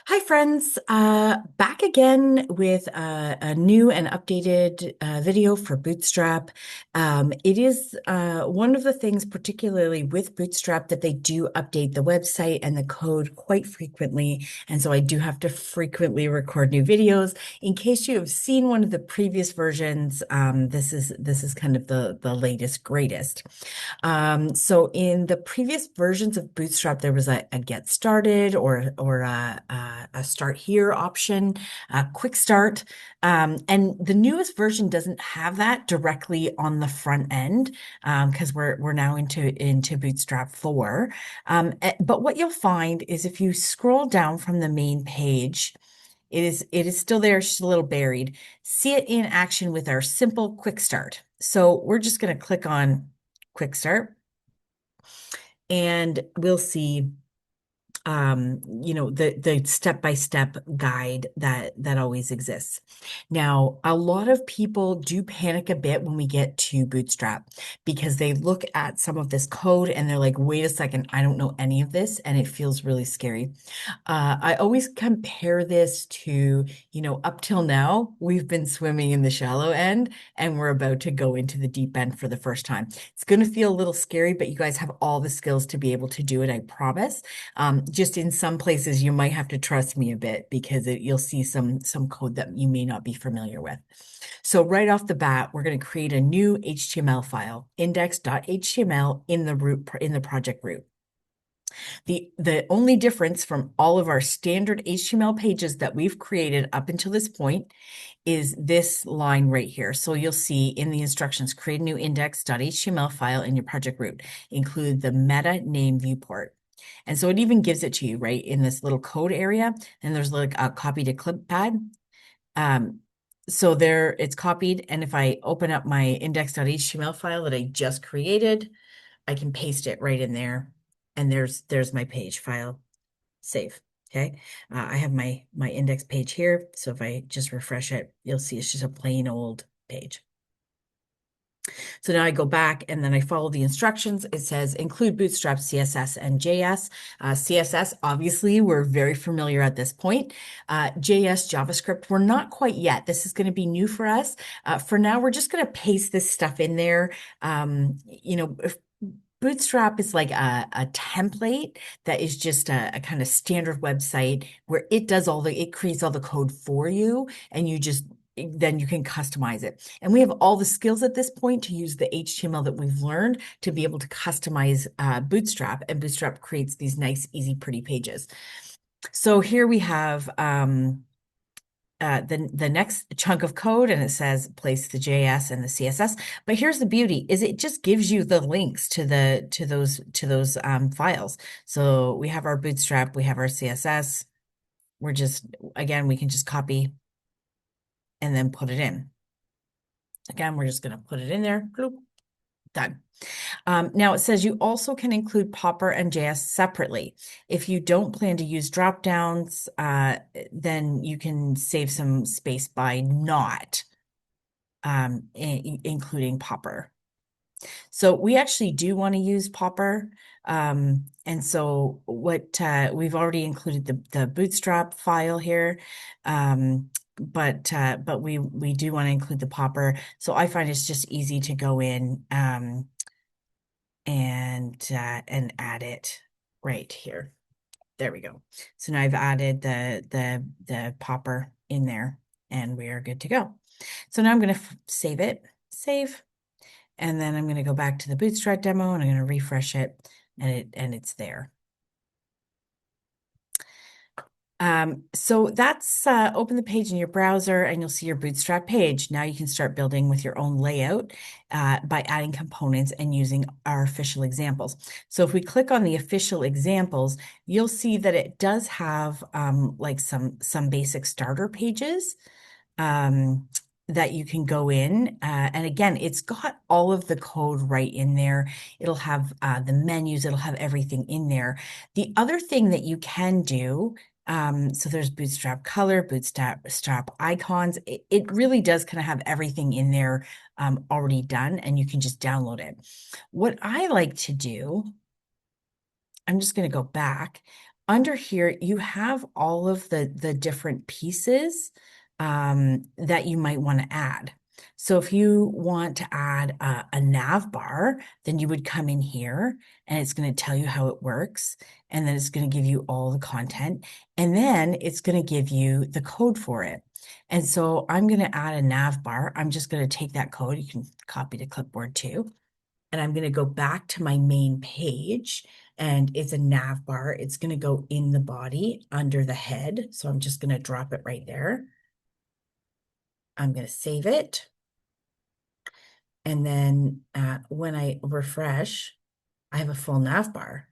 Hi, friends. Back again with a new and updated video for Bootstrap. It is one of the things, particularly with Bootstrap, that they do update the website and the code quite frequently. And so I do have to frequently record new videos. In case you have seen one of the previous versions, this is kind of the latest, greatest. So in the previous versions of Bootstrap, there was a get started or a start here option, a quick start. And the newest version doesn't have that directly on the front end because we're now into Bootstrap 4. But what you'll find is if you scroll down from the main page, it is still there, it's just a little buried. See it in action with our simple quick start. So we're just going to click on quick start and we'll see the step-by-step guide that always exists. Now, a lot of people do panic a bit when we get to Bootstrap because they look at some of this code and they're like, wait a second, I don't know any of this, and it feels really scary. I always compare this to, up till now, we've been swimming in the shallow end and we're about to go into the deep end for the first time. It's going to feel a little scary, but you guys have all the skills to be able to do it, I promise. Just in some places, you might have to trust me a bit because you'll see some code that you may not be familiar with. So right off the bat, we're going to create a new HTML file, index.html in the project root. The only difference from all of our standard HTML pages that we've created up until this point is this line right here. So you'll see in the instructions, create a new index.html file in your project root. Include the meta name viewport. And so it even gives it to you right in this little code area. And there's like a copy to clippad. So there it's copied. And if I open up my index.html file that I just created, I can paste it right in there. And there's my page file, save. Okay. I have my index page here. So if I just refresh it, you'll see it's just a plain old page. So now I go back and then I follow the instructions. It says include Bootstrap CSS and JS. CSS, obviously, we're very familiar at this point. JS, JavaScript, we're not quite yet. This is going to be new for us. For now, we're just going to paste this stuff in there. Bootstrap is like a template that is just a kind of standard website where it creates all the code for you and then you can customize it. And we have all the skills at this point to use the HTML that we've learned to be able to customize Bootstrap, and Bootstrap creates these nice, easy, pretty pages. So here we have the next chunk of code, and it says place the JS and the CSS. But here's the beauty: is it just gives you the links to those files. So we have our Bootstrap, we have our CSS. We can just copy and then put it in. Again, we're just going to put it in there. Bloop, done. Now it says you also can include Popper and JS separately. If you don't plan to use dropdowns, then you can save some space by not including Popper. So we actually do want to use Popper. And so what we've already included the Bootstrap file here. But we do want to include the Popper. So I find it's just easy to go in and add it right here. There we go. So now I've added the Popper in there and we are good to go. So now I'm going to save it, save, and then I'm going to go back to the Bootstrap demo and I'm going to refresh it and it's there. So that's open the page in your browser and you'll see your Bootstrap page. Now you can start building with your own layout by adding components and using our official examples. So if we click on the official examples, you'll see that it does have like some basic starter pages that you can go in. And again, it's got all of the code right in there. It'll have the menus, it'll have everything in there. The other thing that you can do, so there's Bootstrap color, Bootstrap icons. It really does kind of have everything in there already done, and you can just download it. What I like to do, I'm just going to go back. under here, you have all of the different pieces that you might want to add. So if you want to add a nav bar, then you would come in here and it's going to tell you how it works. And then it's going to give you all the content. And then it's going to give you the code for it. And so I'm going to add a nav bar. I'm just going to take that code. You can copy to clipboard too. And I'm going to go back to my main page, and it's a nav bar. It's going to go in the body under the head. So I'm just going to drop it right there. I'm going to save it. And then when I refresh, I have a full nav bar.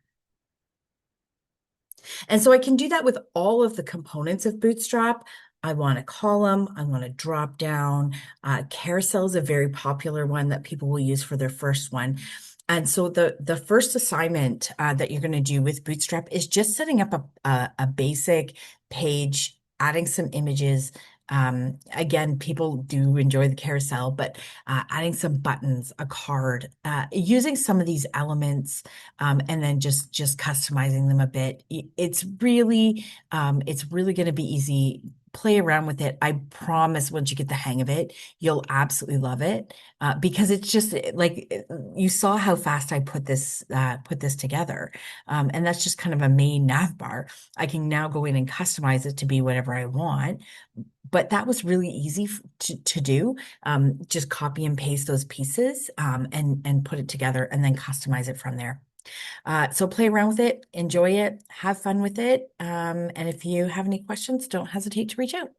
And so I can do that with all of the components of Bootstrap. I want a column, I want a drop down. Carousel is a very popular one that people will use for their first one. And so the first assignment that you're going to do with Bootstrap is just setting up a basic page, adding some images. Again, people do enjoy the carousel, but adding some buttons, a card, using some of these elements, and then just customizing them a bit. It's really going to be easy. Play around with it. I promise once you get the hang of it, you'll absolutely love it because it's just like you saw how fast I put this together, and that's just kind of a main nav bar. I can now go in and customize it to be whatever I want, but that was really easy to do. Just copy and paste those pieces and put it together and then customize it from there. So play around with it, enjoy it, have fun with it. And if you have any questions, don't hesitate to reach out.